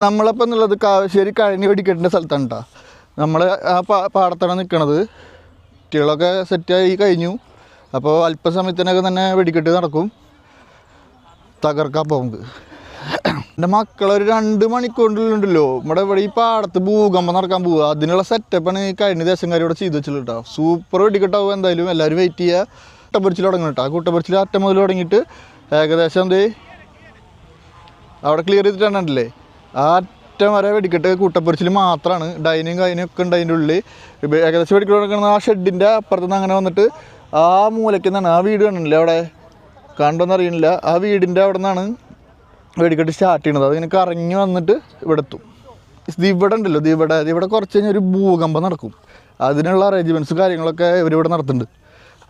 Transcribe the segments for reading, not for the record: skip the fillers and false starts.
നമ്മളപ്പോൾ എന്നുള്ളത് കാവശ്ശേരി കഴിഞ്ഞ് വെടിക്കെട്ടിൻ്റെ സ്ഥലത്താണ് കേട്ടോ. നമ്മൾ ആ പാടത്താണ് നിൽക്കണത്. കുട്ടികളൊക്കെ സെറ്റായി കഴിഞ്ഞു. അപ്പോൾ അല്പസമയത്തിനൊക്കെ തന്നെ വെടിക്കെട്ട് നടക്കും. തകർക്കാൻ പോകുന്നത് എൻ്റെ മക്കളൊരു 2 മണിക്കൂറിലുണ്ടല്ലോ ഇവിടെ ഈ പാടത്ത് ഭൂകമ്പം നടക്കാൻ പോവുക. അതിനുള്ള സെറ്റപ്പാണ് ഈ കഴിഞ്ഞ ദേശംകാരി ഇവിടെ ചെയ്ത് വെച്ചില്ല കേട്ടോ. സൂപ്പർ വെടിക്കെട്ടാവും. എന്തായാലും എല്ലാവരും വെയിറ്റ് ചെയ്യുക. കൂട്ടപ്പറിച്ചിൽ തുടങ്ങണം കേട്ടോ. ആ കൂട്ടപ്പറിച്ചിൽ അറ്റം മുതൽ തുടങ്ങിയിട്ട് ഏകദേശം എന്തേ അവിടെ ക്ലിയർ ചെയ്തിട്ടുണ്ടല്ലേ. ആ അറ്റം വരെ വെടിക്കെട്ട് കൂട്ടപ്പറിച്ചിൽ മാത്രമാണ്. ഡൈനിങ് ഒക്കെ ഉണ്ട് അതിൻ്റെ ഉള്ളിൽ. ഏകദേശം വെടിക്കെട്ട് നടക്കുന്നത് ആ ഷെഡിൻ്റെ അപ്പുറത്തുനിന്ന് അങ്ങനെ വന്നിട്ട് ആ മൂലയ്ക്ക് നിന്നാണ്. ആ വീട് കണ്ടില്ലേ അവിടെ, കണ്ടോന്ന് അറിയണില്ല. ആ വീടിൻ്റെ അവിടെ നിന്നാണ് വെടിക്കെട്ട് സ്റ്റാർട്ട് ചെയ്യണത്. അതിങ്ങനെ കറങ്ങി വന്നിട്ട് ഇവിടെ എത്തും. ഇവിടെ ഉണ്ടല്ലോ, ഇവിടെ കുറച്ച് കഴിഞ്ഞാൽ ഒരു ഭൂകമ്പം നടക്കും. അതിനുള്ള അറേഞ്ച്മെൻറ്റ്സ് കാര്യങ്ങളൊക്കെ ഇവരിവിടെ നടത്തുന്നുണ്ട്.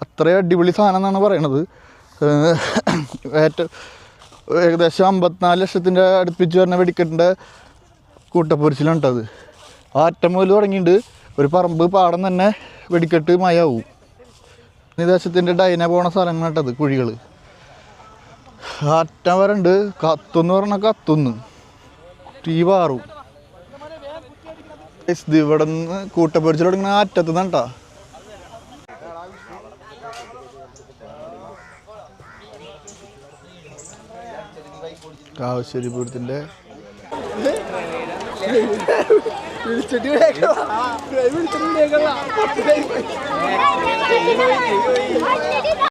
അത്രയും അടിപൊളി സാധനം എന്നാണ് പറയണത്. ഏകദേശം 54 ലക്ഷത്തിൻ്റെ അടുപ്പിച്ച് വരുന്ന വെടിക്കെട്ടിൻ്റെ കൂട്ടപ്പൊരിച്ചിലാണ് കേട്ടത്. ആ അറ്റം മുതൽ തുടങ്ങിയിട്ട് ഒരു പറമ്പ് പാടം തന്നെ വെടിക്കെട്ട് മയാവും. ഈ ദേശത്തിൻ്റെ ഡൈന പോണ സ്ഥലങ്ങൾ കേട്ടത്, കുഴികൾ. അറ്റം വരണ്ട് കത്തുന്ന് പറഞ്ഞാൽ കത്തുന്ന് തീ പാറും. ഇവിടെ നിന്ന് കൂട്ടപ്പൊരിച്ചിൽ തുടങ്ങുന്ന അറ്റത്ത് നിന്ന് കേട്ടോ. കാവശ്ശേരി പൂരത്തിൻ്റെ വിളിച്ചിട്ട്